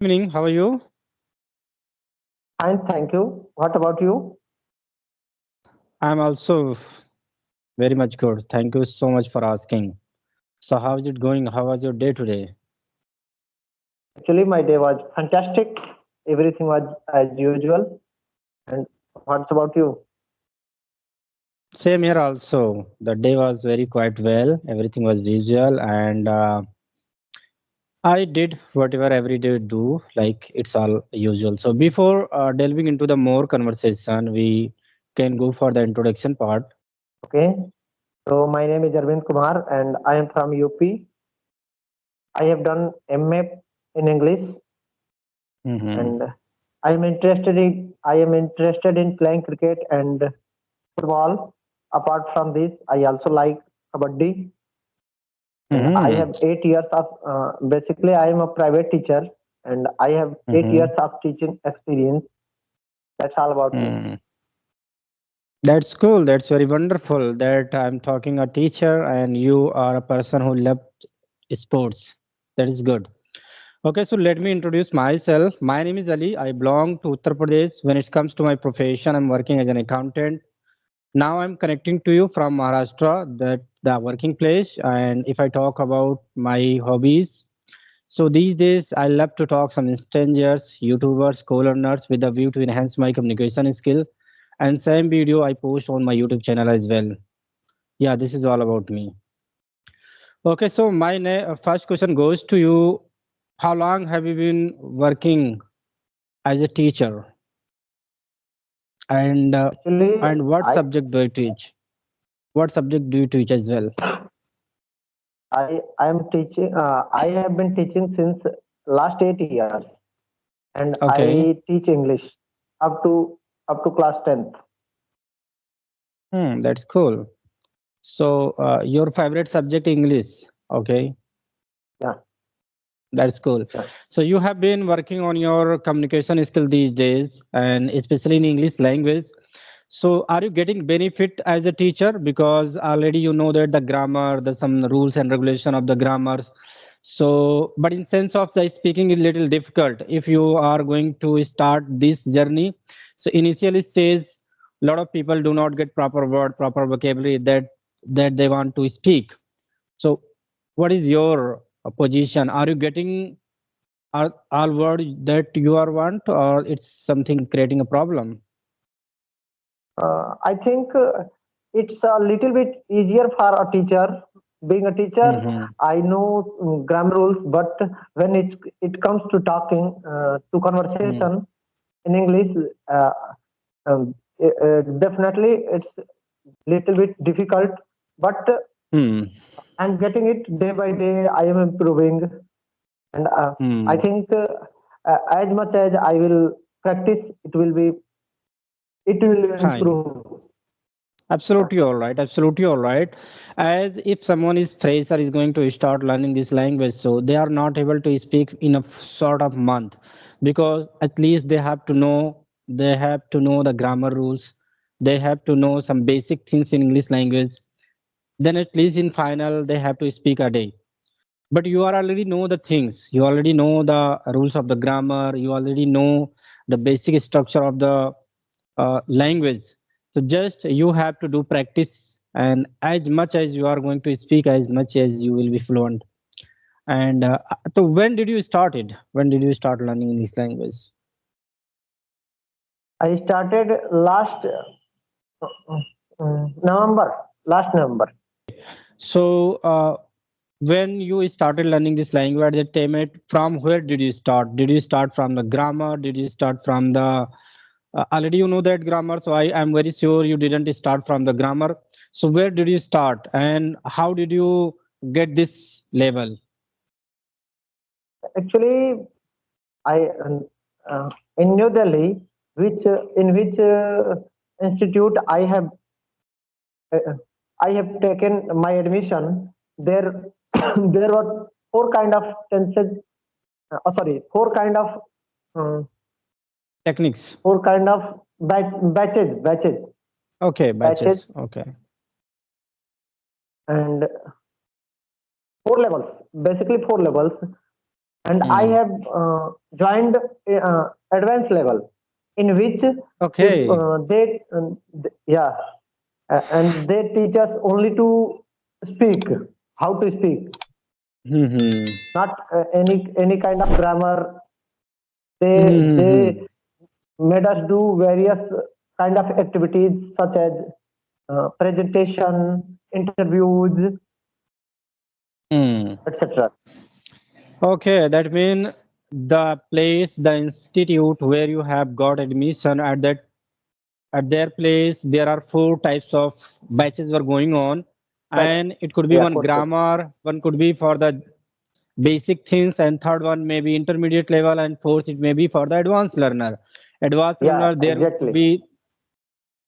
Evening, how are you? Fine, thank you. What about you? I'm also very much good. Thank you so much for asking. So, how is it going? How was your day today? Actually, my day was fantastic. Everything was as usual. And what's about you? Same here also. The day was very quite well. Everything was visual, and I did whatever every day do, like it's all usual. So, before delving into the more conversation, we can go for the introduction part. Okay. So my name is Arvind Kumar and I am from UP. I have done MA in English Hmm. and I am interested in playing cricket and football. Apart from this, I also like kabaddi and I Hmm. have 8 years of basically I am a private teacher and I have 8 years Hmm. of teaching experience. That's all about me. Hmm. That's cool. That's very wonderful that I'm talking a teacher and you are a person who loved sports. That is good. Okay, so let me introduce myself. My name is Ali. I belong to Uttar Pradesh. When it comes to my profession, I'm working as an accountant. Now I'm connecting to you from Maharashtra, that the working place. And if I talk about my hobbies, so these days I love to talk some strangers, YouTubers, co-learners with a view to enhance my communication skill. And same video I post on my YouTube channel as well. Yeah, this is all about me. Okay, so my first question goes to you. How long have you been working as a teacher, and uh, Actually, and what I subject do you teach? What subject do you teach as well? I am teaching. I have been teaching since last 8 years, and I Okay. teach English up to up to class 10th. That's cool. So your favorite subject English. Okay, Yeah, that's cool. yeah. So you have been working on your communication skill these days, and especially in English language. So are you getting benefit as a teacher because already you know that the grammar, the some rules and regulation of the grammars. So, but in sense of the speaking is little difficult if you are going to start this journey. So initially stage, a lot of people do not get proper word, proper vocabulary that they want to speak. So, what is your position? Are you getting all word that you are want, or it's something creating a problem? I think it's a little bit easier for a teacher. Being a teacher, Mm-hmm. I know grammar rules, but when it comes to talking to conversation in English, uh, definitely it's little bit difficult. But Hmm. I'm getting it day by day. I am improving, and I Hmm. think as much as I will practice, it will Fine. improve. Yeah. Absolutely all right. Absolutely all right. As if someone is fresh or is going to start learning this language, so they are not able to speak in a sort of month, because at least they have to know the grammar rules. They have to know some basic things in English language. Then at least in final they have to speak a day. But you are already know the things. You already know the rules of the grammar. You already know the basic structure of the language. So just you have to do practice, and as much as you are going to speak, as much as you will be fluent. And so when did you start it? When did you start learning this language? I started last November. Last November. So when you started learning this language at the time, from where did you start? Did you start from the grammar? Did you start from the already you know that grammar, so I am very sure you didn't start from the grammar. So where did you start, and how did you get this level? Actually, I in New Delhi, which institute uh, I have taken my admission. There there were four kind of tenses. Sorry, uh, Techniques. four kind of Okay, batches, batches. Okay. and four levels. Basically, four levels. and I Hmm. have joined advanced level, in which if Okay. yeah, and they teach us only to speak, how to speak, Hmm. not any kind of grammar. They Hmm. made us do various kind of activities such as presentation, interviews, Hmm. etc. Okay, that means the place, the institute where you have got admission at their place, there are four types of batches were going on, But and it could be yeah, one for sure. grammar, one could be for the basic things, and third one may be intermediate level, and fourth it may be for the advanced learner. Advanced Yeah, learner, exactly.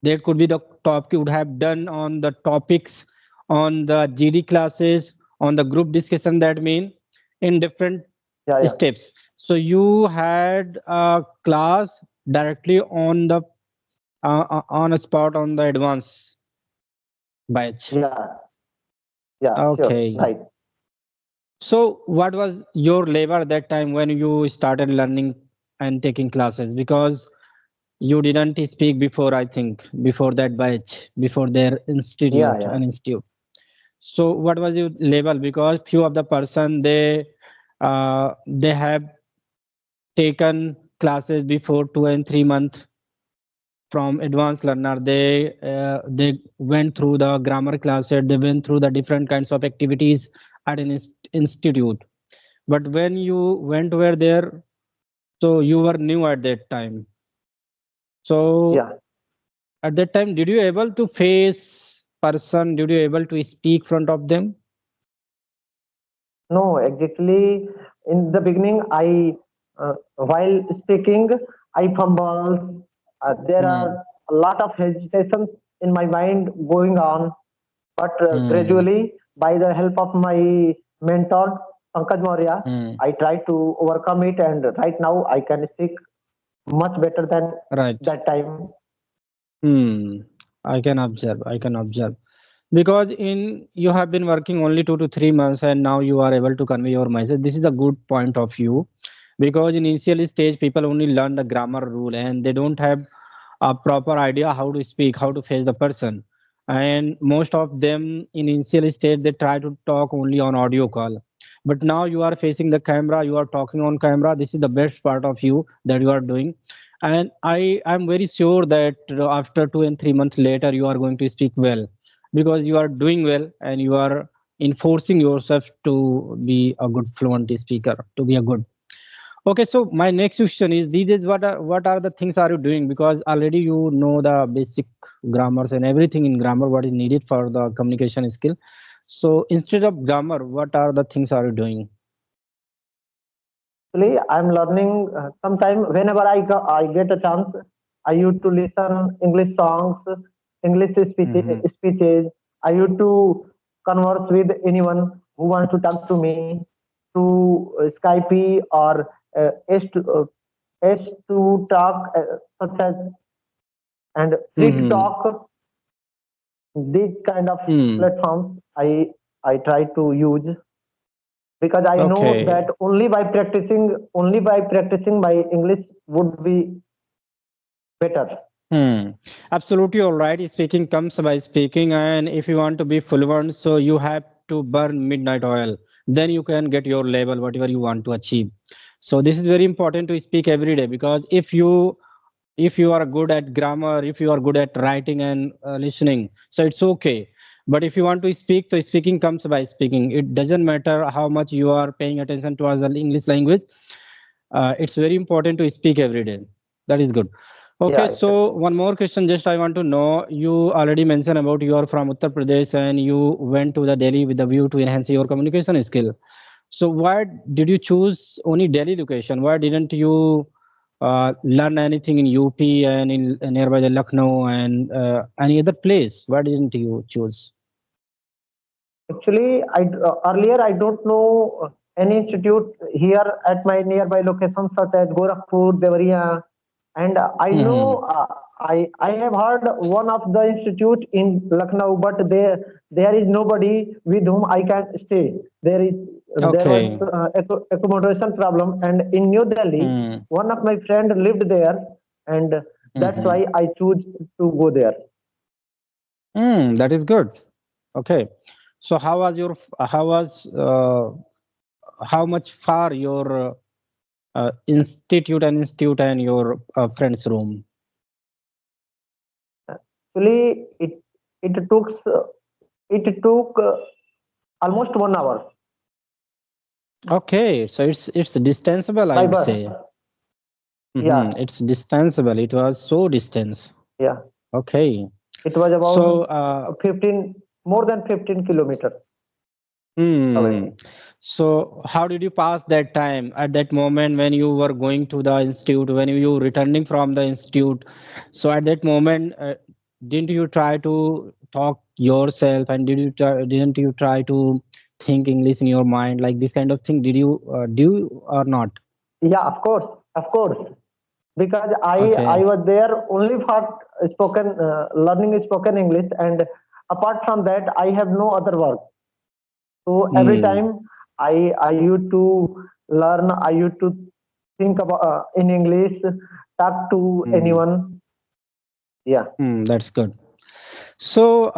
there could be the topic you would have done on the topics on the GD classes, on the group discussion, that mean in different Yeah, yeah, steps. So you had a class directly on a spot on the advanced batch. yeah, yeah. Sure, Okay. right. So what was your level at that time when you started learning and taking classes? Because you didn't speak before, I think, before that batch, before their Yeah, institute yeah. and institute. So what was your level? Because few of the person they have taken classes before 2 and 3 months from advanced learner. They went through the grammar classes. They went through the different kinds of activities at an institute. But when you went over there, so you were new at that time. So Yeah. at that time, did you able to face person? Did you able to speak front of them? No, exactly. In the beginning, while speaking, I fumble. There Hmm. are a lot of hesitations in my mind going on, but Hmm. gradually, by the help of my mentor, Pankaj Maurya, Hmm. I try to overcome it, and right now I can speak much better than Right. that time. Hmm. I can observe. I can observe. Because in you have been working only 2 to 3 months and now you are able to convey your message. This is a good point of view. Because in initial stage, people only learn the grammar rule and they don't have a proper idea how to speak, how to face the person. And most of them in initial stage, they try to talk only on audio call. But now you are facing the camera, you are talking on camera. This is the best part of you that you are doing. And I'm very sure that after 2 and 3 months later, you are going to speak well because you are doing well and you are enforcing yourself to be a good fluent speaker, to be a good. Okay, so my next question is: these is what are the things are you doing? Because already you know the basic grammars and everything in grammar what is needed for the communication skill. So instead of grammar, what are the things are you doing? Actually, I'm learning sometime whenever I get a chance. I used to listen English songs, English Hmm. speeches. I used to converse with anyone who wants to talk to me through Skype or S to talk, such as, and free to Hmm. talk. These kind of Hmm. platforms I try to use, because I know Okay. that only by practicing my English would be better. Hmm. Absolutely all right. Speaking comes by speaking, and if you want to be fluent, so you have to burn midnight oil. Then you can get your level, whatever you want to achieve. So this is very important to speak every day because if you are good at grammar, if you are good at writing and listening, so it's okay. But if you want to speak, so speaking comes by speaking. It doesn't matter how much you are paying attention towards the English language. It's very important to speak every day. That is good. Okay, Yeah, so one more question. Just I want to know. You already mentioned about you are from Uttar Pradesh and you went to the Delhi with the view to enhance your communication skill. So why did you choose only Delhi location? Why didn't you learn anything in UP and in nearby the Lucknow and any other place? Why didn't you choose? actually, earlier I don't know any institute here at my nearby locations such as Gorakhpur, Devariya, and I Hmm. know I have heard one of the institute in Lucknow, but there is nobody with whom I can stay. There is There was Okay. accommodation problem, and in New Delhi, Hmm. one of my friend lived there, and that's Hmm. why I choose to go there. Hmm. That is good. Okay. So how was how much far your institute and your friend's room? Actually, it took almost 1 hour Okay, so it's distanceable, I by would bus. say. Yeah, It's distanceable. It was so distance. yeah. Okay. It was So, about 15, more than 15 kilometers away. hmm. So how did you pass that time at that moment when you were going to the institute, when you returning from the institute? So at that moment, didn't you try to talk yourself, and didn't you try to think English in your mind, like this kind of thing? Did you do or not? Yeah, of course. Because I Okay. was there only for spoken learning spoken English, and apart from that, I have no other work. So every Hmm. time I used to learn, I used to think about in English, talk to Hmm. anyone. Yeah, That's good. So,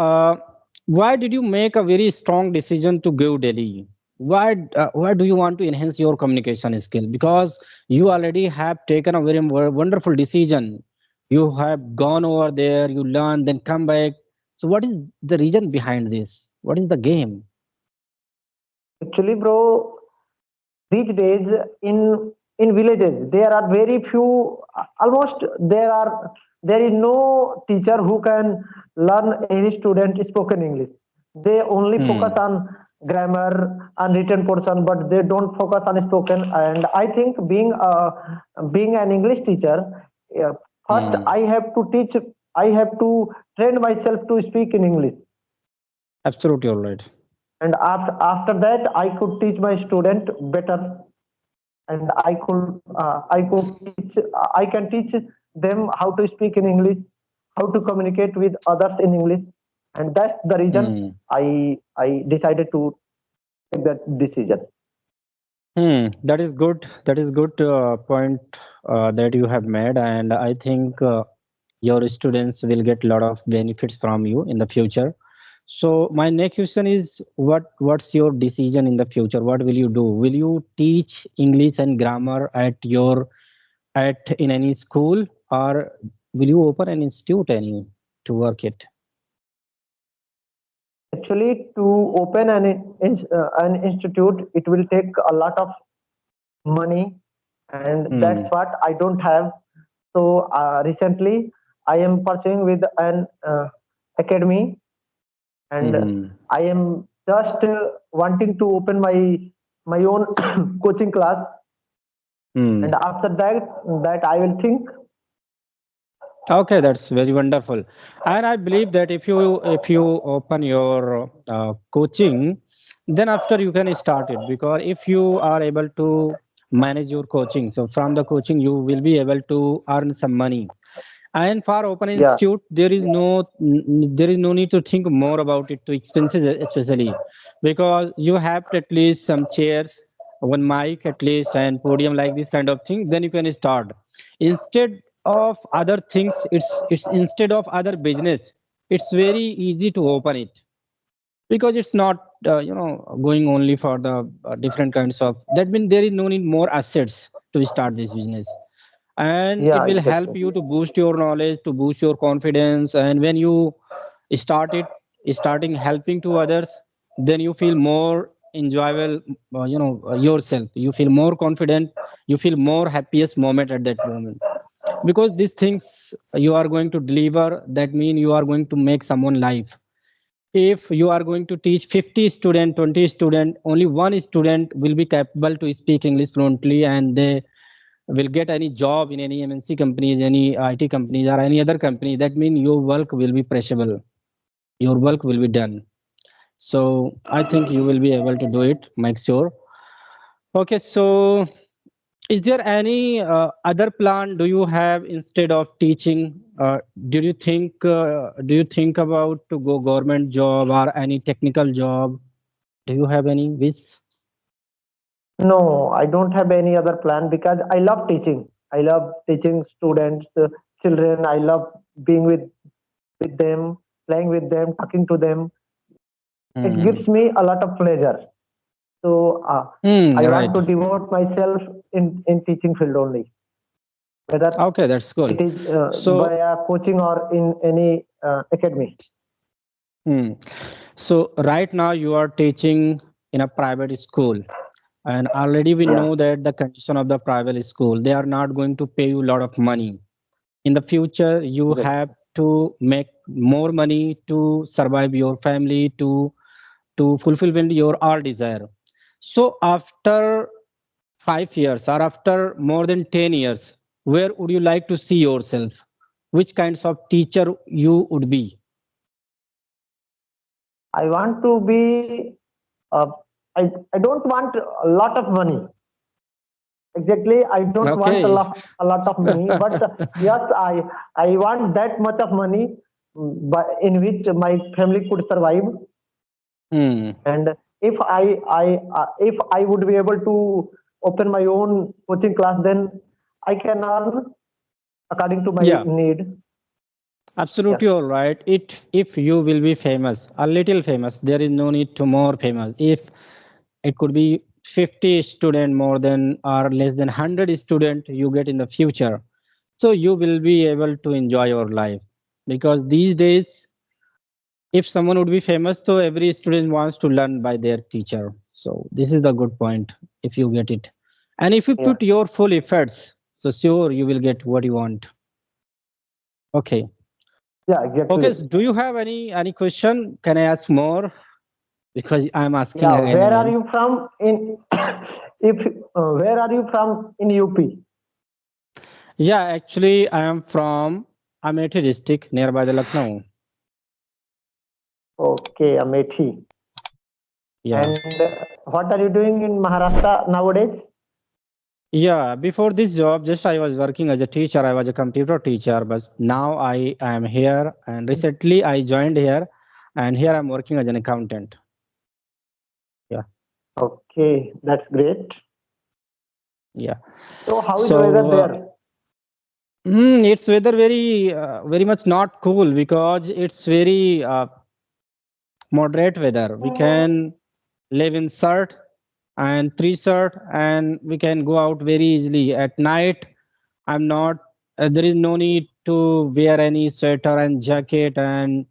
why did you make a very strong decision to go Delhi? Why do you want to enhance your communication skill? Because you already have taken a very wonderful decision. You have gone over there, you learn, then come back. So, what is the reason behind this? What is the game? actually, bro, these days in villages there are very few, almost there is no teacher who can learn any student spoken English. They only focus Hmm. on grammar and written portion, but they don't focus on spoken. And I think being an English teacher, uh, first Hmm. I have to train myself to speak in English, Absolutely all right. and after that I could teach my student better, and I can teach them how to speak in English, how to communicate with others in English, and that's the reason Hmm. I decided to take that decision. That is good. That is good point that you have made, and I think your students will get a lot of benefits from you in the future. So my next question is, what's your decision in the future? What will you do? Will you teach English and grammar at in any school, or will you open an institute any to work it? Actually, to open an institute, it will take a lot of money, and that's Hmm. what I don't have. So recently, I am pursuing with an academy, and Hmm. I am just wanting to open my own coaching class, Hmm. and after that I will think. Okay, that's very wonderful. And I believe that if you open your coaching, then after you can start it, because if you are able to manage your coaching, so from the coaching you will be able to earn some money. And for open Yeah, institute, there is no need to think more about it to expenses, especially because you have at least some chairs, one mic at least, and podium, like this kind of thing. Then you can start. Instead of other things, it's instead of other business, it's very easy to open it, because it's not going only for the different kinds of, that means there is no need more assets to start this business. And it yeah, will help exactly. you to boost your knowledge, to boost your confidence, and when you start it starting helping to others, then you feel more enjoyable, yourself, you feel more confident, you feel more happiest moment at that moment, because these things you are going to deliver, that mean you are going to make someone life. If you are going to teach 50 student, 20 student, only one student will be capable to speak English fluently, and they will get any job in any MNC companies, any IT companies, or any other company, that means your work will be preciable, your work will be done. So I think you will be able to do it, make sure. Okay, so is there any other plan do you have instead of teaching? Do you think about to go government job or any technical job? Do you have any wish? No, I don't have any other plan because I love teaching. I love teaching students, children. I love being with them, playing with them, talking to them. It Hmm. gives me a lot of pleasure. So I want Right. to devote myself in teaching field only, whether Okay, that's cool. it is So, via coaching or in any academy. hmm. So right now you are teaching in a private school, and already we Yeah, know that the condition of the private school, they are not going to pay you a lot of money. In the future, you exactly. have to make more money to survive your family, to fulfill your all desire. So after 5 years or after more than 10 years, where would you like to see yourself? Which kinds of teacher you would be? I want to be. Uh, I don't want a lot of money. Exactly, I don't want Okay. a lot of money, but yes, I want that much of money, but in which my family could survive. Hmm. And if I would be able to open my own coaching class, then I can earn according to my Yeah, need. Yes. absolutely all right. If you will be famous, a little famous, there is no need to more famous. If it could be 50 student more than or less than 100 student you get in the future, so you will be able to enjoy your life, because these days if someone would be famous, so every student wants to learn by their teacher. So this is the good point if you get it, and if you Yeah. put your full efforts, so sure you will get what you want. Okay. Yeah, Okay, exactly. so do you have any question? Can I ask more? Because I'm asking Yeah, again where are again. you from in if where are you from in UP? Yeah, actually, I am from Amethi district, nearby the Lucknow. Okay, Amethi. Yeah. And what are you doing in Maharashtra nowadays? Yeah, before this job, just I was working as a teacher. I was a computer teacher, but now I am here, and recently I joined here, and here I'm working as an accountant. Yeah, Okay, that's great. yeah. So how is weather So there? it's weather very much not cool, because it's very moderate weather. We can live in shirt and three shirt, and we can go out very easily at night. I'm not there is no need to wear any sweater and jacket, and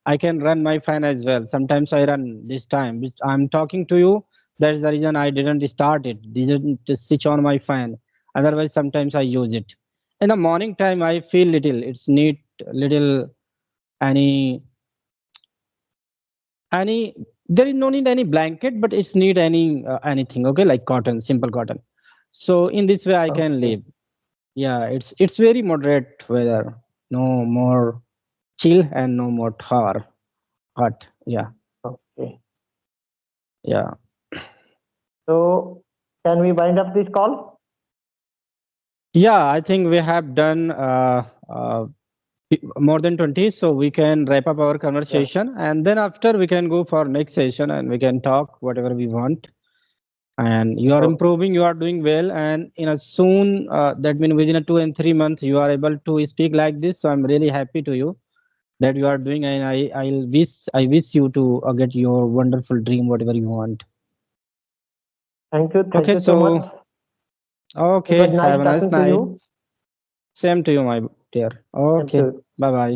I can run my fan as well. Sometimes I run this time which I'm talking to you. That's the reason I didn't start it, didn't just switch on my fan. Otherwise sometimes I use it in the morning time. I feel little it's need little any any there is no need any blanket, but it's need anything, okay, like cotton, simple cotton. So in this way I can Okay, live. Yeah, it's very moderate weather, no more chill and no more hot. Yeah, okay. yeah. So can we wind up this call? Yeah, I think we have done more than 20, so we can wrap up our Yeah. conversation, and then after we can go for next session and we can talk whatever we want. And you are Okay. improving, you are doing well, and in a soon that means within a 2 and 3 months you are able to speak like this. So I'm really happy to you that you are doing, and I wish you to get your wonderful dream whatever you want. Thank you. Thank Okay, you so much. so It okay, was have nice a nice talking to night. you. Same to you, my dear. Thank Okay, you. bye bye.